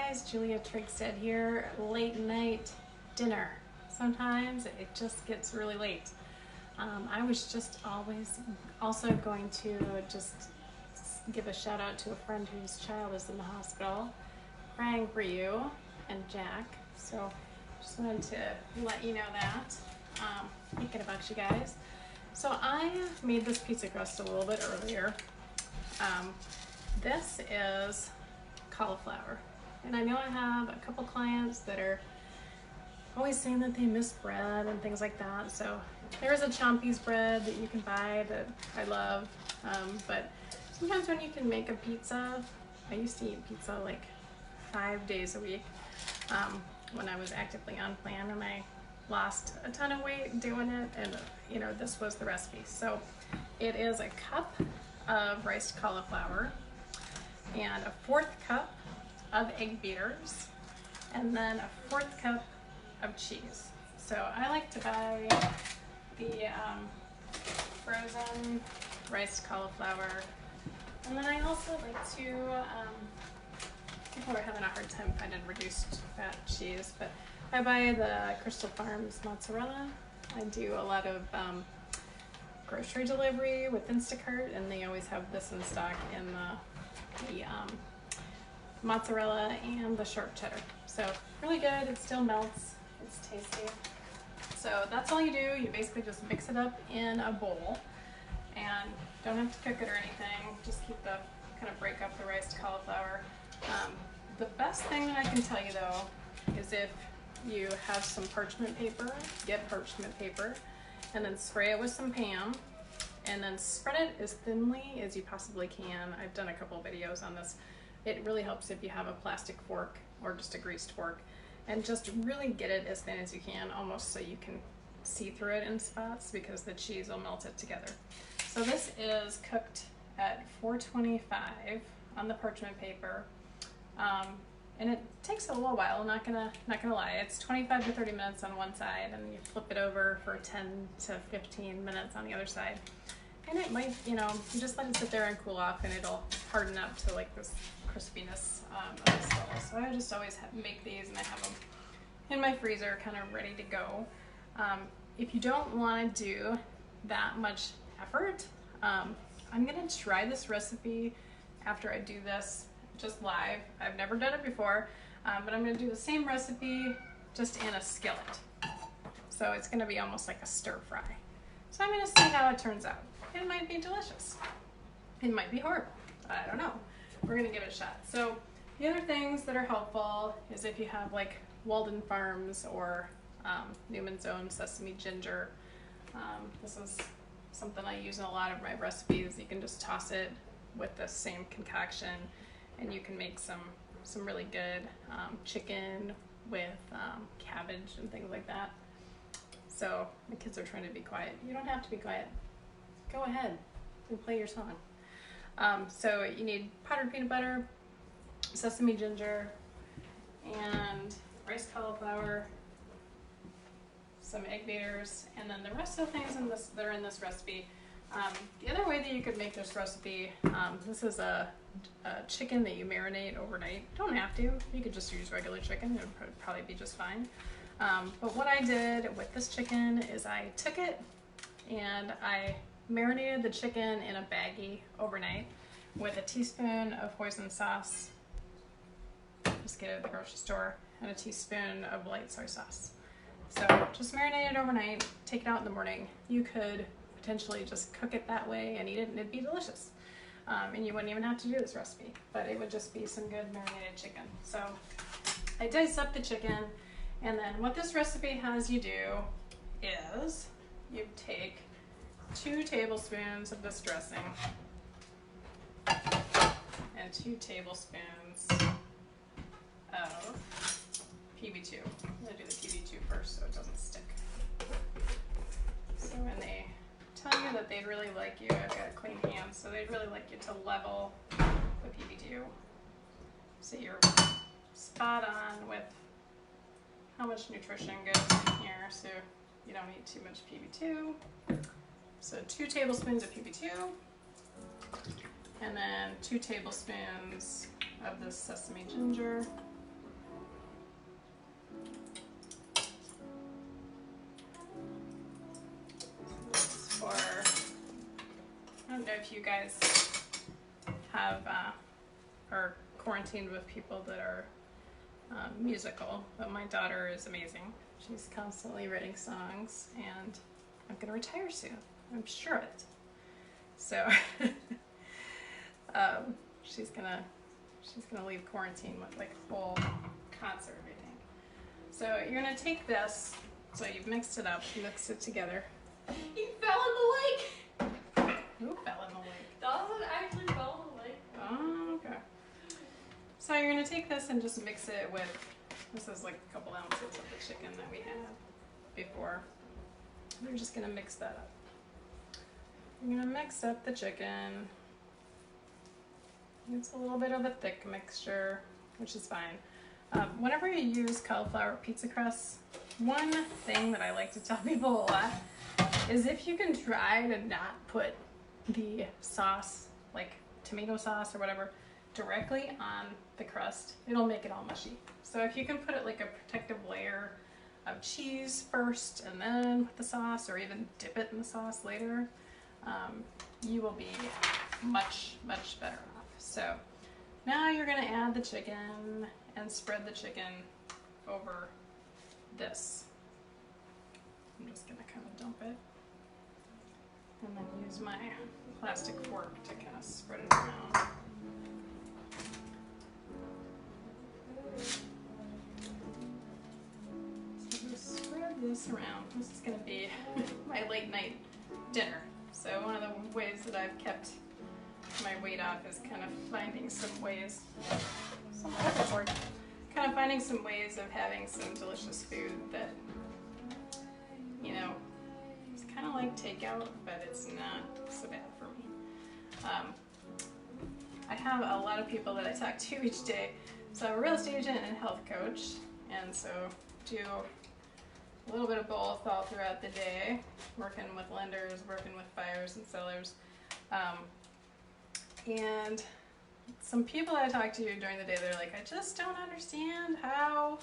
guys, Julia Trigstead here. Late night dinner. Sometimes it just gets really late. I was just also going to just give a shout out to a friend whose child is in the hospital, praying for you and Jack. So just wanted to let you know that. Thinking about you guys. So I made this pizza crust a little bit earlier. This is cauliflower. And I know I have a couple clients that are always saying that they miss bread and things like that. So there's a Chompy's bread that you can buy that I love. But sometimes when you can make a pizza, I used to eat pizza like 5 days a week when I was actively on plan, and I lost a ton of weight doing it, and you know, this was the recipe. So it is a cup of riced cauliflower and a 4th cup of egg beaters, and then a 4th cup of cheese. So I like to buy the frozen riced cauliflower, and then I also like to, people are having a hard time finding reduced fat cheese, but I buy the Crystal Farms mozzarella. I do a lot of grocery delivery with Instacart, and they always have this in stock in the mozzarella and the sharp cheddar. So really good, it still melts, it's tasty. So that's all you do. You basically just mix it up in a bowl and don't have to cook it or anything. Just keep kind of break up the riced cauliflower. The best thing that I can tell you though is if you have some parchment paper, get parchment paper, and then spray it with some Pam, and then spread it as thinly as you possibly can. I've done a couple videos on this. It really helps if you have a plastic fork or just a greased fork, and just really get it as thin as you can, almost so you can see through it in spots, because the cheese will melt it together. So this is cooked at 425 on the parchment paper. And it takes a little while, not gonna lie. It's 25 to 30 minutes on one side, and you flip it over for 10 to 15 minutes on the other side. And it might, you know, you just let it sit there and cool off, and it'll harden up to like this crispiness of the skull. So I just always make these, and I have them in my freezer kind of ready to go. If you don't want to do that much effort, I'm gonna try this recipe after I do this just live. I've never done it before, but I'm gonna do the same recipe just in a skillet. So it's gonna be almost like a stir fry. So I'm gonna see how it turns out. It might be delicious. It might be horrible. I don't know. We're gonna give it a shot. So the other things that are helpful is if you have like Walden Farms or Newman's Own sesame ginger. This is something I use in a lot of my recipes. You can just toss it with the same concoction, and you can make some really good chicken with cabbage and things like that. So the kids are trying to be quiet. You don't have to be quiet. Go ahead and play your song. So you need powdered peanut butter, sesame ginger, and riced cauliflower, some egg beaters, and then the rest of the things that are in this recipe. The other way that you could make this recipe, this is a chicken that you marinate overnight. Don't have to. You could just use regular chicken. It would probably be just fine. But what I did with this chicken is I took it and I marinated the chicken in a baggie overnight with a teaspoon of hoisin sauce, just get it at the grocery store, and a teaspoon of light soy sauce. So just marinate it overnight, take it out in the morning. You could potentially just cook it that way and eat it, and it'd be delicious. And you wouldn't even have to do this recipe, but it would just be some good marinated chicken. So I diced up the chicken, and then what this recipe has you do is you take 2 tablespoons of this dressing and 2 tablespoons of PB2. I'm gonna do the PB2 first so it doesn't stick. So when they tell you that they'd really like you, I've got clean hands, so they'd really like you to level the PB2. So you're spot on with how much nutrition goes in here, so you don't need too much PB2. So 2 tablespoons of PB2, and then 2 tablespoons of this sesame ginger. if you guys have are quarantined with people that are musical, but my daughter is amazing. She's constantly writing songs, and I'm gonna retire soon. I'm sure of it. So she's gonna leave quarantine with like a whole concert, I think. So you're gonna take this. So you've mixed it up, mixed it together. He fell in the lake. Who fell in the lake? Dawson actually fell in the lake. Oh, okay. So you're gonna take this and just mix it with. This is like a couple ounces of the chicken that we had before. We're just gonna mix that up. I'm gonna mix up the chicken. It's a little bit of a thick mixture, which is fine. Whenever you use cauliflower pizza crust, one thing that I like to tell people a lot is if you can try to not put the sauce, like tomato sauce or whatever, directly on the crust, it'll make it all mushy. So if you can put it like a protective layer of cheese first and then with the sauce, or even dip it in the sauce later, you will be much, much better off. So now you're gonna add the chicken and spread the chicken over this. I'm just gonna kind of dump it and then use my plastic fork to kind of spread it around. So just spread this around. This is gonna be my late night dinner. So one of the ways that I've kept my weight off is kind of finding some ways, finding some ways of having some delicious food that, you know, it's kind of like takeout, but it's not so bad for me. I have a lot of people that I talk to each day. So I'm a real estate agent and health coach, and so do a little bit of both all throughout the day, working with lenders, working with buyers and sellers. And some people I talk to during the day, they're like, I just don't understand how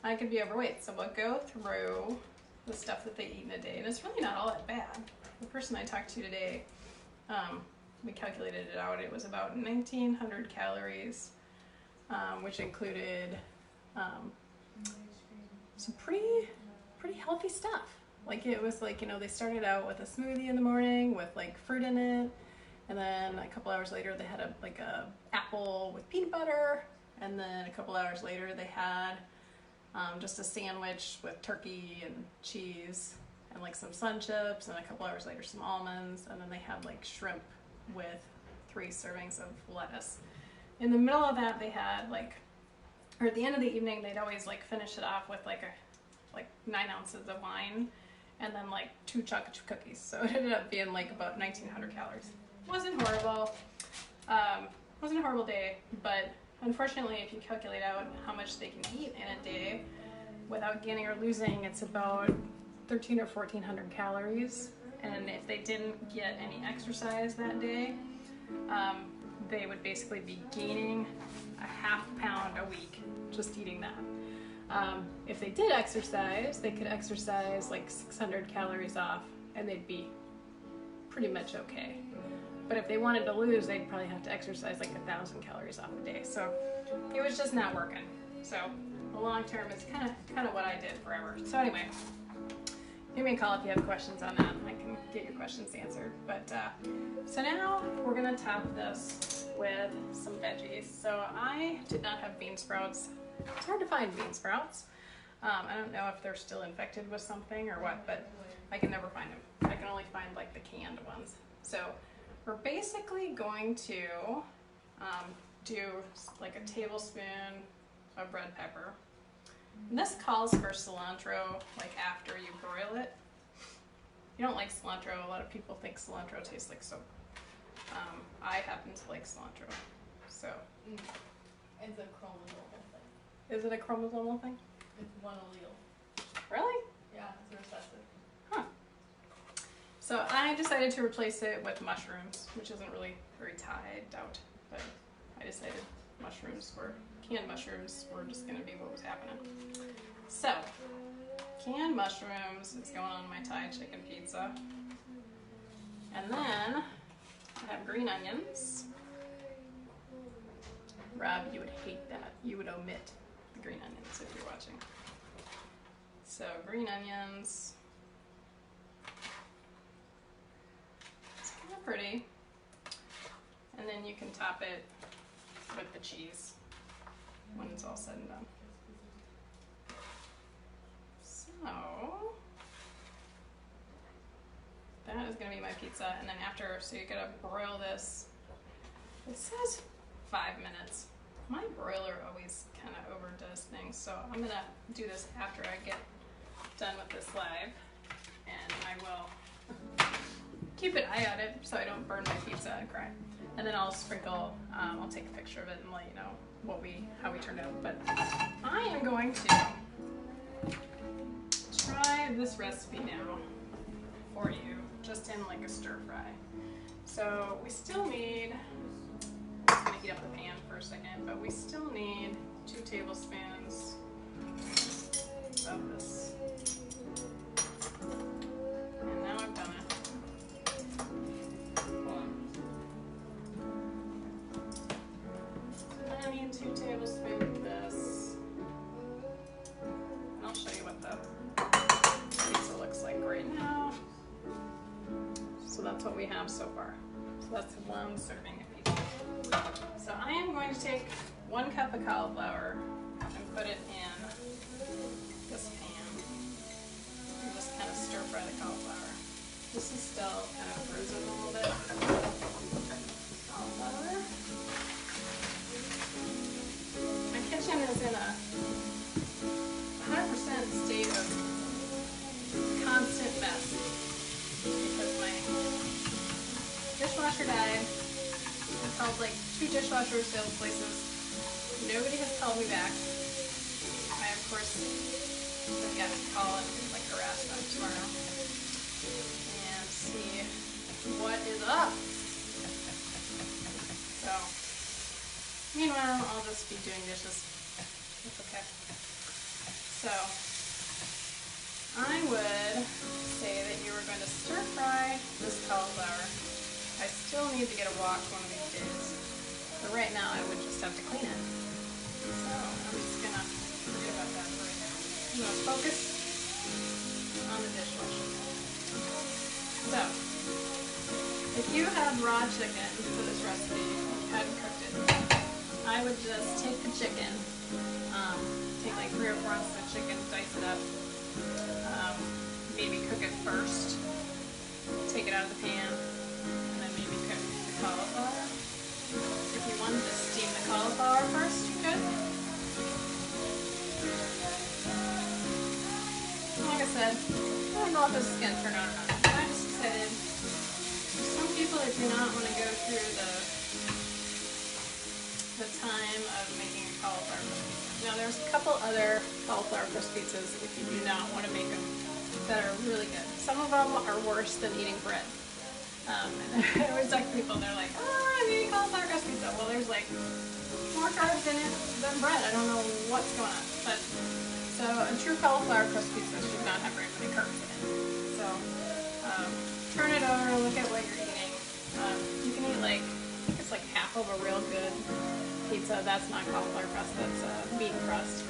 I could be overweight. So we'll go through the stuff that they eat in a day, and it's really not all that bad. The person I talked to today, we calculated it out. It was about 1,900 calories, which included some pretty healthy stuff. Like it was like, you know, they started out with a smoothie in the morning with like fruit in it. And then a couple hours later, they had a apple with peanut butter. And then a couple hours later, they had just a sandwich with turkey and cheese and like some sun chips. And a couple hours later, some almonds. And then they had like shrimp with 3 servings of lettuce. In the middle of that, they had or at the end of the evening, they'd always like finish it off with like 9 ounces of wine and then like 2 chocolate chip cookies. So it ended up being like about 1,900 calories. Wasn't horrible. Wasn't a horrible day, but unfortunately, if you calculate out how much they can eat in a day without gaining or losing, it's about 1,300 or 1,400 calories. And if they didn't get any exercise that day, they would basically be gaining a ½ pound a week just eating that. If they did exercise, they could exercise like 600 calories off, and they'd be pretty much okay. But if they wanted to lose, they'd probably have to exercise like 1,000 calories off a day. So it was just not working. So the long term is kind of what I did forever. So anyway, give me a call if you have questions on that. I can get your questions answered. But so now we're gonna top this with some veggies. So I did not have bean sprouts. It's hard to find bean sprouts. I don't know if they're still infected with something or what, but I can never find them. I can only find like the canned ones. So we're basically going to do like a tablespoon of red pepper. And this calls for cilantro like after you broil it. You don't like cilantro. A lot of people think cilantro tastes like soap. I happen to like cilantro. So It's a chromosomal thing. is it a chromosomal thing? It's one allele. Really? Yeah, it's recessive. Huh. So I decided to replace it with mushrooms, which isn't really very tied out, but I decided canned mushrooms were just gonna be what was happening. So, canned mushrooms is going on my Thai chicken pizza. And then have green onions. Rob, you would hate that. You would omit the green onions if you're watching. So green onions. It's kind of pretty. And then you can top it with the cheese when it's all said and done. So that is gonna be my pizza. And then after, so you're gonna broil this. It says 5 minutes. My broiler always kind of overdoes things, so I'm gonna do this after I get done with this live, and I will keep an eye on it so I don't burn my pizza and cry. And then I'll sprinkle. I'll take a picture of it and let you know how we turned out. But I am going to try this recipe now for you, just in like a stir fry. So we still need. I'm gonna heat up the pan for a second, but we still need 2 tablespoons of this. And now I've done it. Hold on. So then I need 2 tablespoons of this. And I'll show you what the pizza looks like right now. So that's what we have so far. So that's 1 serving of pizza. So I am going to take 1 cup of cauliflower and put it in this pan and just kind of stir fry the cauliflower. This is still kind of frozen a little bit. Cauliflower. My kitchen is in a 100% state of constant mess because my dishwasher died. I've called like 2 dishwasher sales places. Nobody has called me back. I, of course, have got to call and like harass them tomorrow and see what is up. So, meanwhile, I'll just be doing dishes. It's okay. So, I would say that you were going to stir fry this cauliflower. I still need to get a wok one of these days. But right now I would just have to clean it. So I'm just gonna forget about that for right now. I'm gonna focus on the dishwasher. So, if you have raw chicken for this recipe and you hadn't cooked it, I would just take the chicken, take like 3 or 4 ounces of chicken, dice it up, maybe cook it first, take it out of the pan, cauliflower. If you wanted to steam the cauliflower first, you could. Like I said, I don't know if this is going to turn out or not. I just decided some people that do not want to go through the time of making a cauliflower crust pizza. Now there's a couple other cauliflower crust pizzas if you do not want to make them that are really good. Some of them are worse than eating bread. And I always talk to people and they're like, oh, I'm eating cauliflower crust pizza. Well, there's like more carbs in it than bread. I don't know what's going on. But so a true cauliflower crust pizza should not have very many carbs in it. So turn it over, look at what you're eating. You can eat like, I think it's like half of a real good pizza. That's not cauliflower crust, that's bean crust.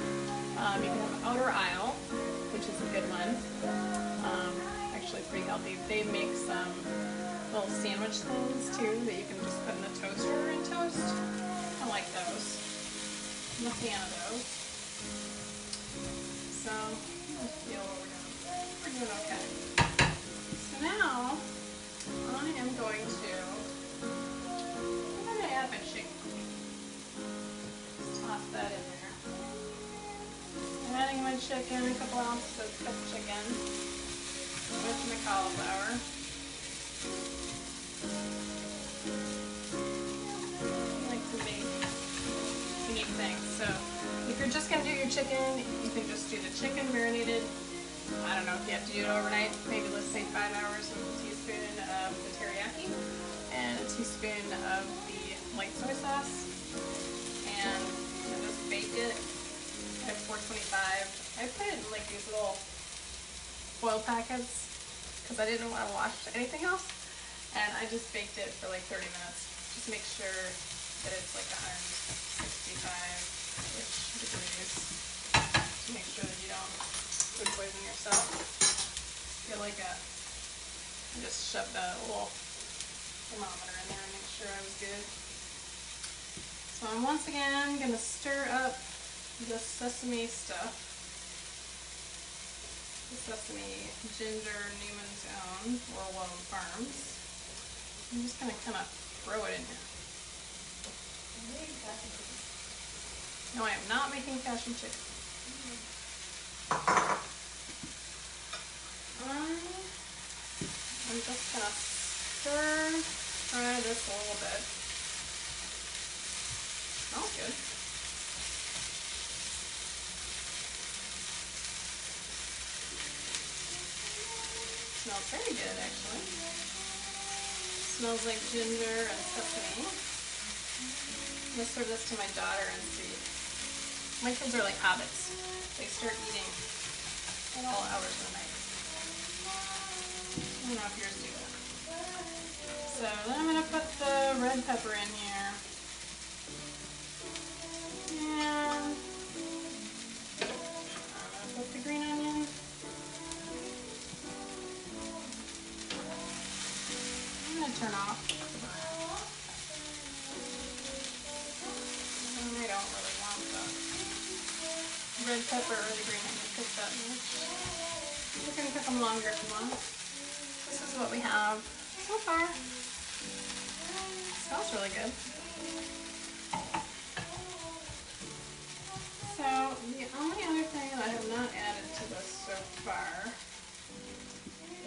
You can have outer aisle, which is a good one. Actually pretty healthy. They make some little sandwich things too that you can just put in the toaster and toast. I like those. I'm a fan of those. So let's feel what we're doing. We're doing okay. So now I am going to add my chicken. Just toss that in there. I'm adding my chicken, a couple ounces of cooked chicken with my cauliflower. I like to make unique things. So if you're just going to do your chicken, you can just do the chicken marinated. I don't know if you have to do it overnight. Maybe let's say 5 hours with a teaspoon of the teriyaki and a teaspoon of the light soy sauce. And just bake it at 425. I put it in like these little foil packets because I didn't want to wash anything else. And I just baked it for like 30 minutes. Just make sure that it's like 165-ish degrees to make sure that you don't food poison yourself. Get like I just shoved a little thermometer in there and make sure I was good. So I'm once again gonna stir up the sesame stuff. The sesame ginger Newman's Own or Lone Farms. I'm just gonna kind of throw it in here. No, I am not making cashew chicken. I'm just gonna stir fry this a little bit. Smells good. Smells very good, actually. Smells like ginger and sesame. I'm gonna serve this to my daughter and see. My kids are like hobbits. They start eating at all hours of the night. I don't know if yours do that. So then I'm gonna put the red pepper in here. And I'm gonna put the green onion. I'm gonna turn off the burn. I don't really want the red pepper or the green onion cooked that much. You can cook them longer if you want. This is what we have so far. Smells really good. So the only other thing that I have not added to this so far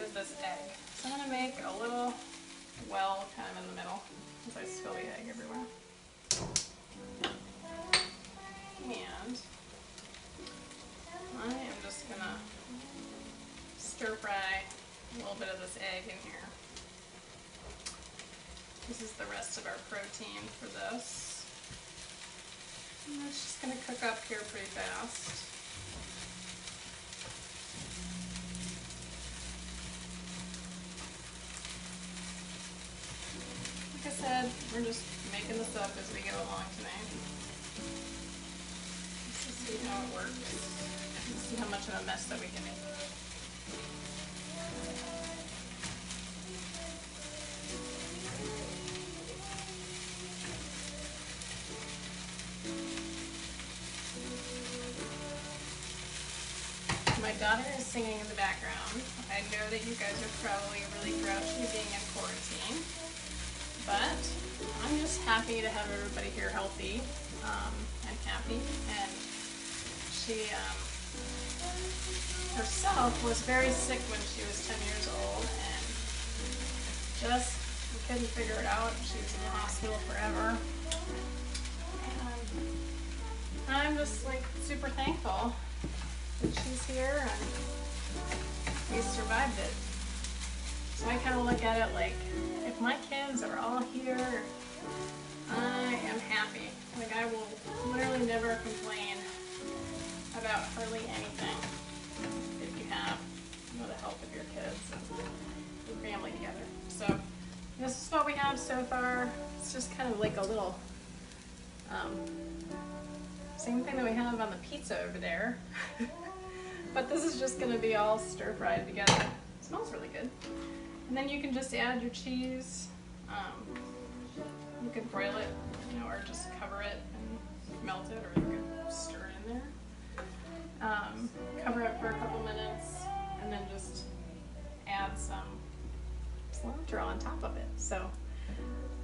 is this egg. So I'm gonna make a little well kind of in the middle as I spill the egg everywhere. And I am just gonna stir fry a little bit of this egg in here. This is the rest of our protein for this. And it's just gonna cook up here pretty fast. Like I said, we're just making this up as we go along tonight. Let's see how it works. Let's see how much of a mess that we can make. My daughter is singing in the background. I know that you guys are probably really grouchy being in quarantine, but I'm just happy to have everybody here healthy and happy. And she herself was very sick when she was 10 years old and just couldn't figure it out. She was in the hospital forever. And I'm just like super thankful that she's here and we survived it. So I kind of look at it like, if my kids are all here, I am happy. Like I will literally never complain about hardly anything if you have the help of your kids and your family together. So this is what we have so far. It's just kind of like a little same thing that we have on the pizza over there. But this is just going to be all stir-fried together. It smells really good. And then you can just add your cheese. You can broil it, or just cover it and melt it, or you can stir it in there. Cover it for a couple minutes, and then just add some cilantro on top of it. So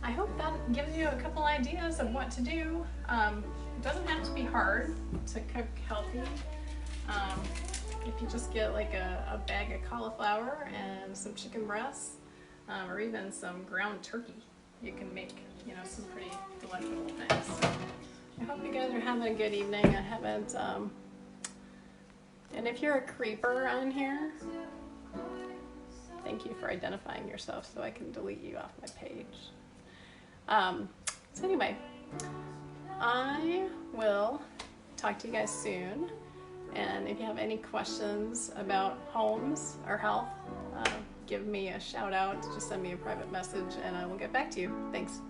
I hope that gives you a couple ideas of what to do. It doesn't have to be hard to cook healthy. If you just get like a bag of cauliflower and some chicken breasts, or even some ground turkey, you can make some pretty delectable things. So I hope you guys are having a good evening. I haven't, and if you're a creeper on here, thank you for identifying yourself so I can delete you off my page. So anyway, I will talk to you guys soon. And if you have any questions about homes or health, give me a shout out, just send me a private message and I will get back to you. Thanks.